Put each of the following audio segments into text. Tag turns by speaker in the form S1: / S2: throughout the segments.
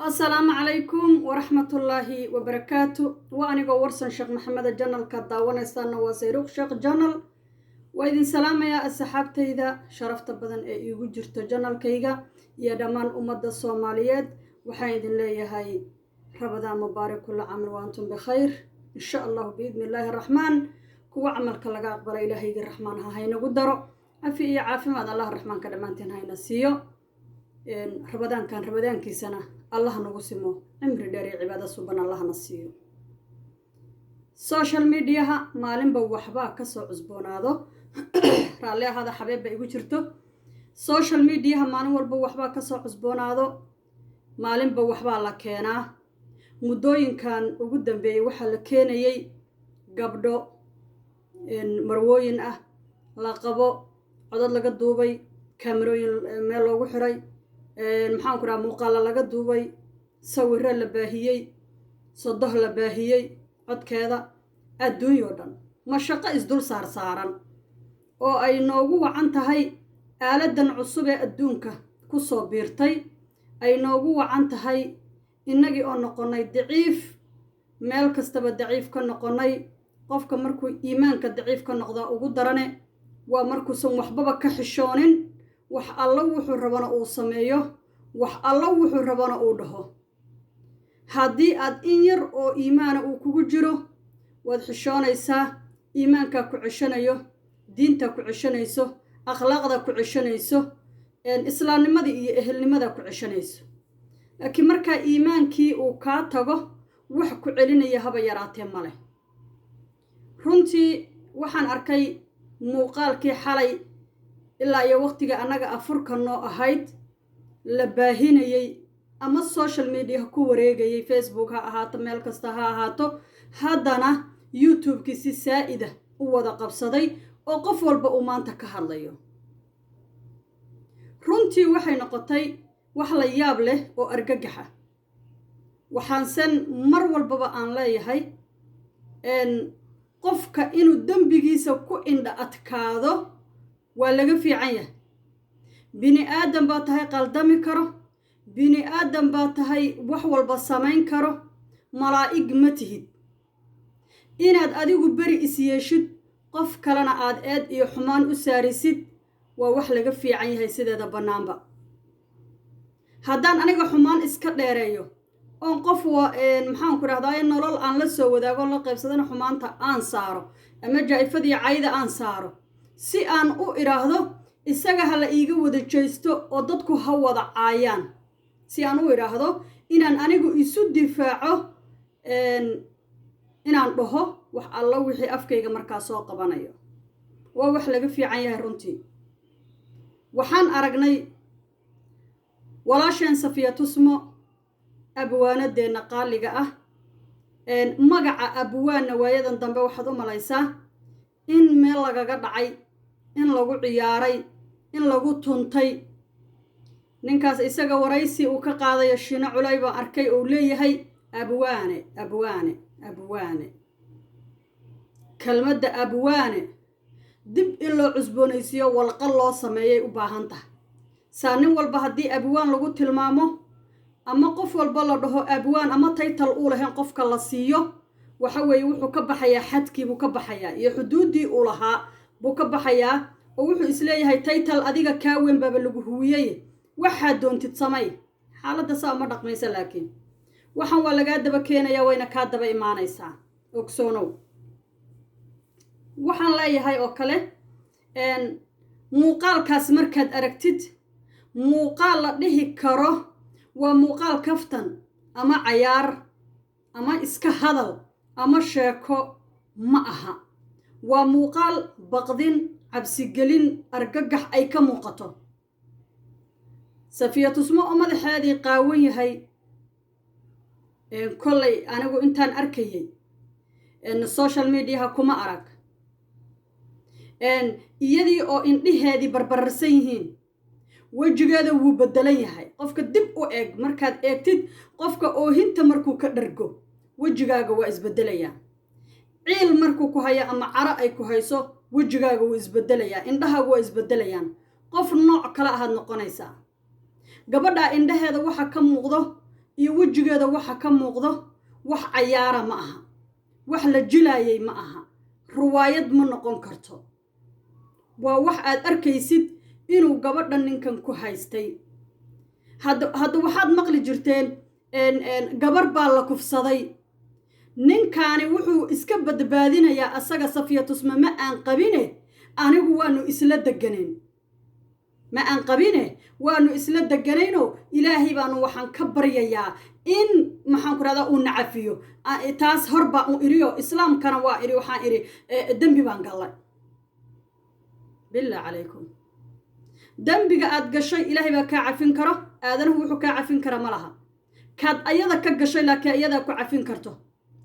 S1: السلام عليكم ورحمة الله وبركاته. وأنا ورسن شيخ محمد جنال كداوانا استانا وسيروق شيخ جنال وإذن سلام يا السحابتي إذا شرفت بدن إيجو جرت جنال كيغا يا دمان أمد الصوماليات وحيد الله هاي رمضان مبارك كل عام وأنتم بخير إن شاء الله بإذن الله الرحمن كو عمل كلا أقبل إلهي الرحمن هاي نقدروا أفي عافية ماذا الله الرحمن كدمانتين هاي نسيو رمضان كان رمضان كي سنة الله نقسمه عمر داري عبادة سبحان الله نسيو سوشيال ميديا مالين بوحبا كسو عزبون هذا رالي هذا حبيب بيقو جرتو سوشيال ميديا مالين والبوحبا كسو عزبون هذا مالين بوحبا لكينا مدوين كان وقدم بي وحا لكينيي قبضو مرووين لقبو عدد لقا دوبي كاميروين ميلو وحري maxaan ku rahaa muuqaala laga duubay sawirro la baahiyay sodoh la baahiyay codkeeda adduunyo dhan ma shaqo isdul saaran oo ay noogu wacan tahay aaladan cusub ee adduunka ku soo biirtay ay noogu wacan tahay innagii oo noqonay daciif meel kastaba daciif ka noqonay qofka markuu iimaanka daciif ka noqdo ugu darane waa markuusan waxbaba ka xishoonin wax alla wuxuu rabana uu sameeyo wax alla wuxuu rabana uu dhaho haddii aad in yar oo iimaana uu kugu jiro waad xishoonaysaa iimaanka ku ceshanayo diinta ku ceshanayso akhlaaqda ku ceshanayso islaamnimada iyo ehelnimada ku ceshanayso laakiin marka iimaankii uu ka tago wax ku celinaya haba yaraatee male runtii waxaan arkay muuqaalkii xalay ilaa iyo waqtiga anaga afurka noo ahayd la baahinayay ama social media ku wareegayay Facebook ha ahaato meel kasta ha ahaato haddana YouTube-ki si saa'ida u wada qabsaday oo qof walba uu maanta ka hadlayo runtii waxay noqotay wax la yaab leh oo argagaxa waxaan mar walbaba aan leeyahay qofka inuu dambigiisa ku indha adkaado waa laga fiican yahay bini aadam baa tahay qaldami karo bini aadam baa tahay wax walba samayn karo malaa'ig ma tihid inaad adigu beri is yeeshid qof kalena aad eed iyo xumaan u saarisid waa wax laga fiican yahay sideeda bannaanba haddaan aniga xumaan iska dheereeyo oon qof maxaan ku rahdaa nolol aan la soo wadaago la qaybsadana xumaanta aan saaro ama jaa'ifadii cayda aan saaro si aan u iraahdo isaga hala iiga wada jeesto oo dadku ha wada caayaan si aan u iraahdo inaan anigu isu difaaco inaan dhaho wax alla wixii afkayga markaa soo qabanayo waa wax laga fiican yahay runtii waxaan aragnay walaasheen Safiya Tusmo abwaanadeena qaaliga ah magaca abwaana waayadan dambe waxaad u malaysaa in meel lagaga dhacay in lagu ciyaaray in lagu tuntay ninkaas isaga waraysi uu ka qaadayo Shiina Culay baan arkay oo leeyahay abwaane kalmadda abwaane dib in loo cusboonaysiyo walqal loo sameeyay u baahan tahay saanin walba haddii abwaan lagu tilmaamo ama qof walba la dhaho abwaan ama title uu lahayn qofka la siiyo waxa weeye wuxuu ka baxayaa xadkii buu ka baxayaa iyo xuduudii uu lahaa buu ka baxayaa oo wuxuu isleeyahay title adiga kaa weyn baba lagu huwiyay waxaad doontid samay xaaladda saa ma dhaqmaysa laakiin waxaan waa lagaa daba keenayaa wayna kaa daba imaanaysaa ogsoonow waxaan leeyahay oo kale muuqaalkaas markaad aragtid muuqaal la dhihi karo waa muuqaal kaftan ama cayaar ama iska hadal ama sheeko ma aha waa muuqaal baqdin cabsigelin argagax ay ka muuqato Safiya Tusmo oo madaxeedii qaawan yahay kollay anigu intaan arkayay social media kuma arag iyadii oo indhaheedii barbararsan yihiin wajigeeda wuu bedelan yahay qofka dib u eeg markaad eegtid qofka oohinta markuu ka dhargo wajigaaga waa isbedelayaa ciil markuu ku haya ama cara ay ku hayso wajigaaga wuu isbedelayaa indhahaagu waa isbedelayaan qof nooc kale ahaad noqonaysaa gabadha indhaheeda waxa ka muuqdo iyo wejigeeda waxa ka muuqdo wax cayaara ma aha wax la jilaayay ma aha ruwaayad ma noqon karto waa wax aad arkaysid inuu gabadhan ninkan ku haystay hadda waxaad maqli jirteen gabar baa la kufsaday ninkaani wuxuu iska badbaadinayaa asaga Safiya Tusma ma aan qabine anigu waanu isla deganeen ma aan qabine waanu isla deganayno ilaahay baanu waxaan ka baryayaa in maxaan ku radaa uu nacafiyo taas horba uu iriyo islaamkana waa iri waxaan iri dambi baan galay bilaa calaykum dambiga aad gashay ilaahay baa ka cafin karo aadanahu wuxuu ka cafin kara malaha kaad ayada ka gashay laakiin ayada ku cafin karto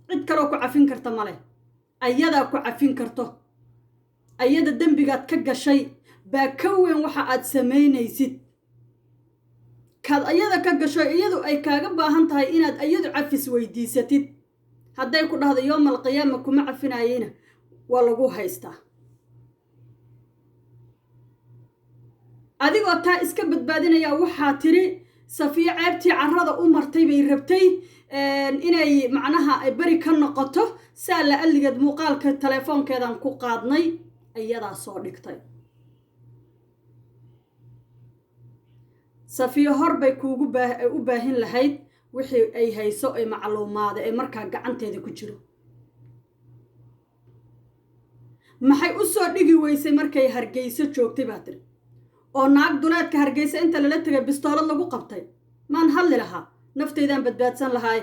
S1: cid kale ku cafin karta male ayada ku cafin karto ayada dambigaad ka gashay baa ka weyn waxa aad sameynaysid kaad ayada ka gashay iyadu ay kaaga baahan tahay inaad ayadu cafis weydiisatid hadday ku dhahdo yawmal qiyaama kuma cafinayina waa lagu haystaa adigoo taa iska badbaadinaya waxaa tiri Safiya ceebtii carrada u martay bay rabtay inay macnaha bari ka noqoto saa la aligeed muuqaalka telefoonkeedan ku qaadnay ayadaa soo dhigtay Safiya hor bay kuugu u baahin lahayd wixii ay hayso ay macluumaad ee markaa gacanteeda ku jiro maxay u soo dhigi weysay markay Hargeysa joogtay baa tiri oo naag duleedka Hargeysa inta lala tagay bistoolad lagu qabtay maan hadli lahaa naftaydan badbaadsan lahaay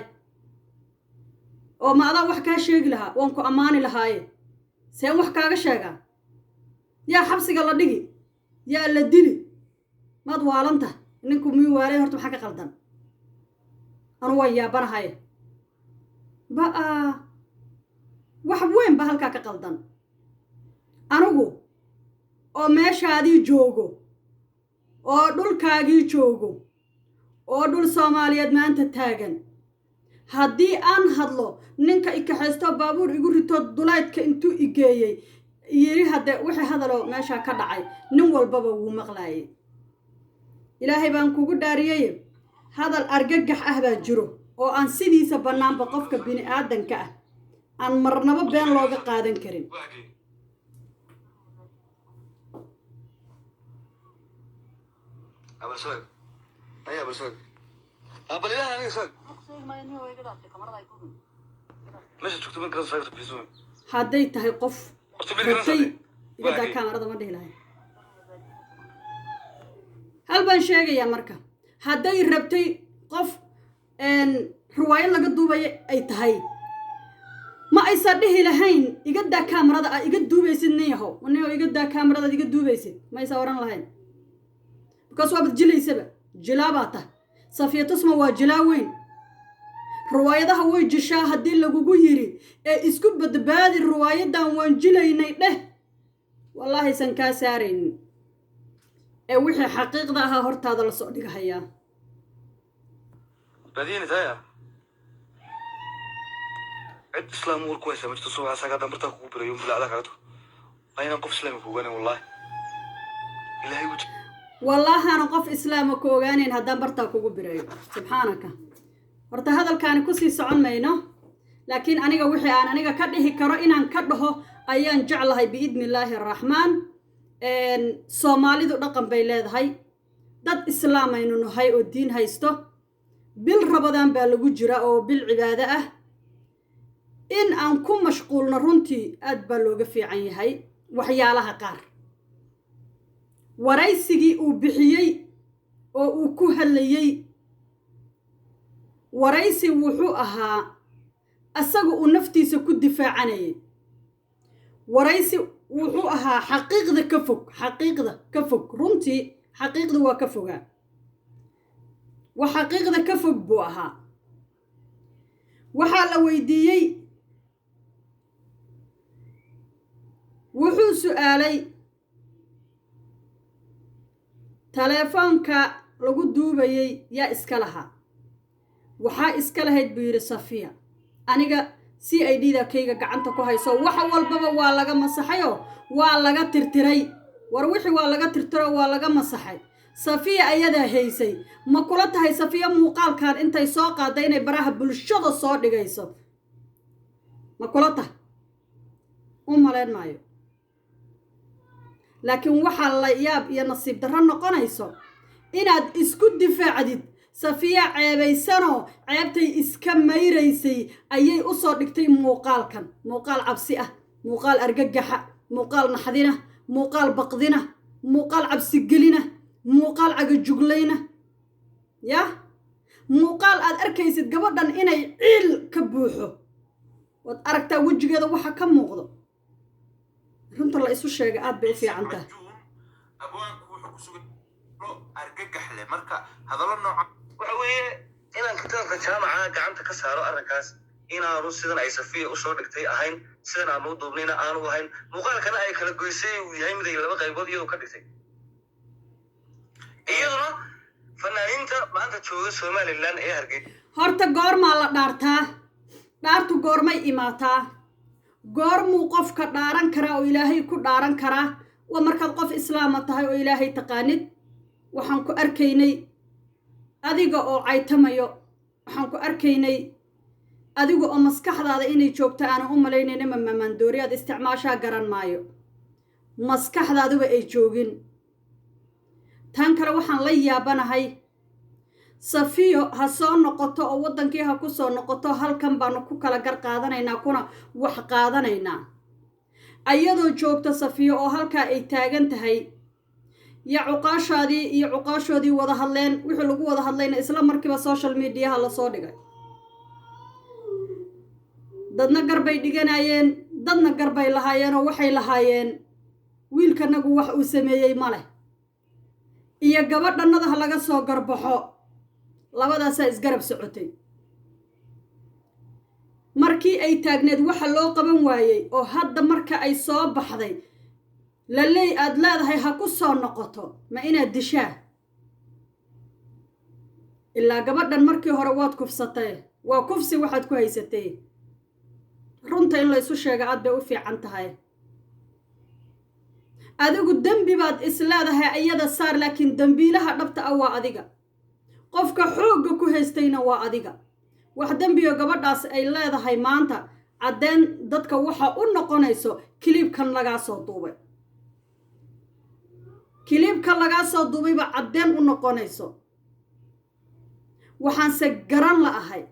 S1: oo ma adaa wax ka sheegi lahaa waan ku amaani lahaay seen wax kaaga sheegaa yaa xabsiga la dhigi yaa la dili maad waalanta ninku mii waalay horta maxaa ka qaldan anu waa yaabanahay wax weyn ba halkaa ka qaldan anugu oo meeshaadii joogo oo dhulkaagii joogo oo dhul Soomaaliyeed maanta taagan haddii aan hadlo ninka ikaxaysto baabuur igu rito duleedka intuu igeeyay yiri hadda wixii hadalo meesha ka dhacay nin walbaba wuu maqlaayay ilaahay baan kugu dhaariyay hadal argagax ah baa jiro oo aan sidiisa banaanba qofka bini aadanka ah aan marnaba been looga qaadan karin
S2: أبرسوك أي أبرسوك أبلي لها أنا سوك ماشي تكتب من كذا سايق تبيزون
S1: hadday tahay qof rabtay igada kaamarada ma dhihi lahayn hal baan sheegayaa marka hadday rabtay qof ruwaayad laga duubay ay tahay ma aysan dhihi lahayn igada kaamarada aad iga duubaysid niyaho niyo igada kaamarada iga duubaysid ma aysan oran lahayn because waa badjilaysaba jilaabata Safiya Tusma waa jilaa weyn ruwaayadaha way jishaa haddii lagugu yiri ee isku badbaadi ruwaayadan waan jilaynay dheh wallahi san ka saarayn ee wixii xaqiiqda ah hortaada la soo dhigayaa
S2: بديني تايا عد إسلام مور كويسة مش تصوح ساقا دمرتها كوبرا يوم بلا علاقة عدو أين نقف إسلامي كوغاني والله إلهي وجه
S1: والله أنا قف إسلام كوغاني هذا برتا كوبرا سبحانك horta hadalkaani ku sii socon mayno laakiin aniga wixii aan aniga ka dhihi karo inaan ka dhaho ayaan jeclahay biidnillaahi arrahmaan Soomaalidu dhaqan bay leedahay dad islaam aynu nahay oo diin haysto bil Ramadaan baa lagu jira oo bil cibaado ah in aan ku mashquulno runtii aad baa looga fiican yahay waxyaalaha qaar waraysigii uu bixiyay oo uu ku hadlayay waraysi wuxuu ahaa asagu uu naftiisa ku difaacanayay waraysi wuxuu ahaa xaqiiqda ka fog runtii xaqiiqda waa ka fogaa wax xaqiiqda ka fog buu ahaa waxaa la weydiiyey wuxuu su'aalay telefoonka lagu duubayay yaa iska lahaa waxaa iska lahayd buu yiri Safiya aniga CID-da kayga gacanta ku hayso wax walbaba waa laga masaxayo waa laga tirtiray war wixii waa laga tirtiro waa laga masaxay safiya ayadaa haysay ma kula tahay safiya muuqaalkan intay soo qaaday inay baraha bulshada soo dhigayso ma kula tahay u malayn maayo laakiin waxaa la yaab iyo nasiib darro noqonayso inaad isku difaacdid safiya ceebaysanoo ceebtay iska mayraysay ayay u soo dhigtay muuqaalkan muuqaal cabsi ah muuqaal argagaxa muuqaal naxdina muuqaal baqdina muuqaal cabsigelina muuqaal cagajuglayna ya muuqaal aad arkaysid gabadhan inay ciil ka buuxo waad aragtaa wejigeeda waxa ka muuqdo runta la isu sheegay aad bay u fiican tahay
S3: abwaanku wuxuu ku sugan argagax leh marka hadallo nooca
S2: waxa weeye inaan kitaabka jaamaca gacanta ka saaro arrinkaas inaanu sidan ay safiya u soo dhigtay ahayn sidan aanu u duubnayna aanu ahayn muuqaalkana ay kala goysay uu yahay mid ay laba qaybood iyadoo ka dhigtay iyaduna fanaaniinta maanta jooga somalilan ee hargeysa
S1: horta goormaa la dhaartaa dhaartu goormay imaataa goormuu qofka dhaaran karaa oo ilaahay ku dhaaran karaa waa markaad qof islaama tahay oo ilaahay taqaanid waxaan ku arkaynay adiga oo caytamayo waxaan ku arkaynay adiga oo maskaxdaada inay joogto aanan u malaynayna mamaandoori aad isticmaashaa garan maayo maskaxdaaduba ay joogin tan kale waxaan la yaabanahay safiyo ha soo noqoto oo waddankii ha ku soo noqoto halkan baanu ku kala gar qaadanaynaa kuna wax qaadanaynaa ayadoo joogta safiyo oo halkaa ay taagan tahay ya cuqaashaadii iyo cuqaashoodii wada hadleen wixii lagu wada hadlayna isla markiiba social mediaha lasoo dhigay dadna garbay dhiganayeen dadna garbay lahaayeen oo waxay lahaayeen wiilkanagu wax uu sameeyey ma leh iyo gabadhannada ha laga soo garbaxo labadaasaa isgarab socotay markii ay taagneed waxa loo qaban waayey oo hadda marka ay soo baxday laley aad leedahay ha ku soo noqoto ma inaad dishaa ilaa gabadhan markii hore waad kufsatay waa kufsi waxaad ku haysatay runta in laysu sheega aad bay u fiican tahay adigu dembi baad is leedahay iyada saar laakiin dembiilaha dhabta ah waa adiga qofka xoogga ku haystayna waa adiga wax dembiyo gabadhaas ay leedahay maanta caddeen dadka waxa u noqonayso kiliibkan lagaa soo duubay kiliibkan lagaa soo duubayba caddeen u noqonayso waxaanse garan la ahay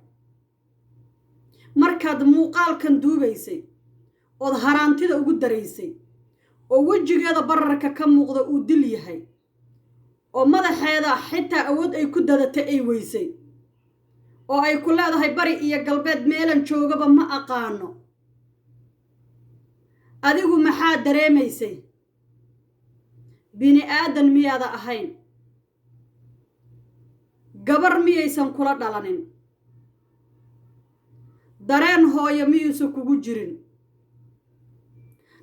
S1: markaad muuqaalkan duubaysay ood haraantida ugu daraysay oo wejigeeda bararka ka muuqda uu dil yahay oo madaxeeda xitaa awood ay ku dadatay ay weysay oo ay ku leedahay bari iyo galbeed meelan joogaba ma aqaano adigu maxaa dareemaysay bini aadan miyaada ahayn gabar miyaysan kula dhalanin dareen hooyo miyuusan kugu jirin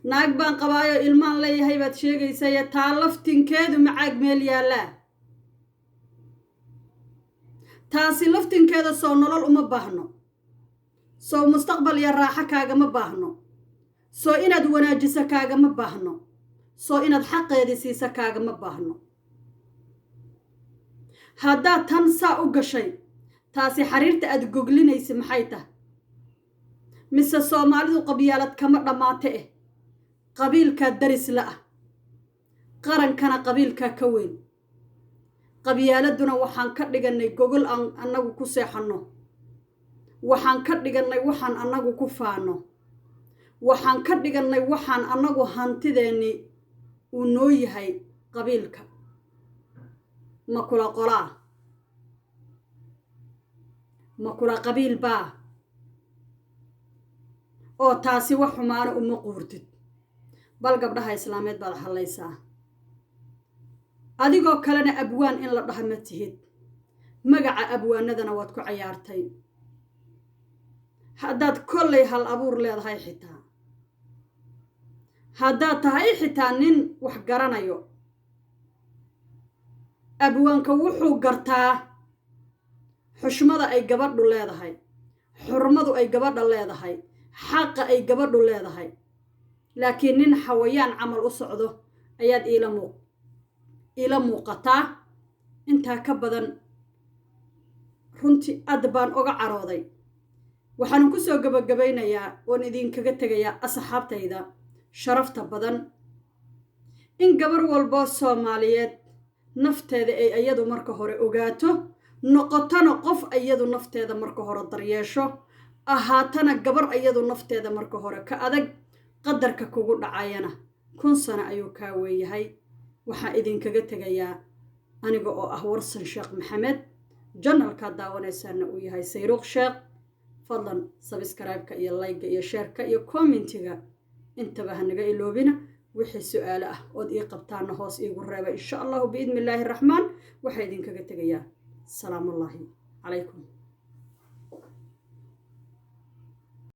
S1: naag baan qabaayo ilmaan leeyahay baad sheegaysaye taa laftinkeedu macaag meel yaallaa taasi laftinkeeda soo nolol uma baahno soo mustaqbal iyo raaxo kaagama baahno soo inaad wanaajiso kaagama baahno soo inaad xaqeedii siiso kaagama baahno haddaad tan saa u gashay taasi xariirta aad goglinaysa maxay tahay mise soomaalidu qabyaalad kama dhammaate eh qabiilkaa daris la ah qarankana qabiilkaa ka weyn qabyaaladuna waxaan ka dhigannay gogol aan annagu ku seexanno waxaan ka dhigannay waxaan annagu ku faanno waxaan ka dhigannay waxaan annagu hantideenni uu noo yahay qabiilka ma kula qolaa ma kula qabiil baa oo taasi wax xumaano uma quurtid bal gabdhaha islaameed baad hadlaysaa adigoo kalena abwaan in la dhaha ma tihid magaca abwaanadana waad ku cayaartay haddaad kollay hal abuur leedahay xitaa haddaad tahay xitaa nin wax garanayo abwaanka wuxuu gartaa xushmada ay gabadhu leedahay xurmadu ay gabadha leedahay xaqa ay gabadhu leedahay laakiin nin xawayaan camal u socdo ayaad iila muuqataa intaa ka badan runtii aad baan uga carooday waxaan ku soo gabagabaynayaa oon idinkaga tegayaa asxaabtayda sharafta badan in gabar walbo Soomaaliyeed nafteeda ay iyadu marka hore ogaato noqotana qof iyadu nafteeda marka hore daryeesho ahaatana gabar iyadu nafteeda marka hore ka adag qadarka kugu dhacayana 1000 sano ayuu ka weeyahay waxa idinkaga tegayaa aniga oo ah Warsan Sheekh Maxamed janalka daawanaysaana uu yahay Sayruq Sheekh fadlan subscribe-ka iyo like-ga iyo share-ka iyo comment-ga intaba hanaga iloobina wixii su'aal ah oo ii qabtaan hoos iigu reeba insha Allah biidmi Illaahi Rahmaan waxa idinkaga tegayaa salaamu alaykum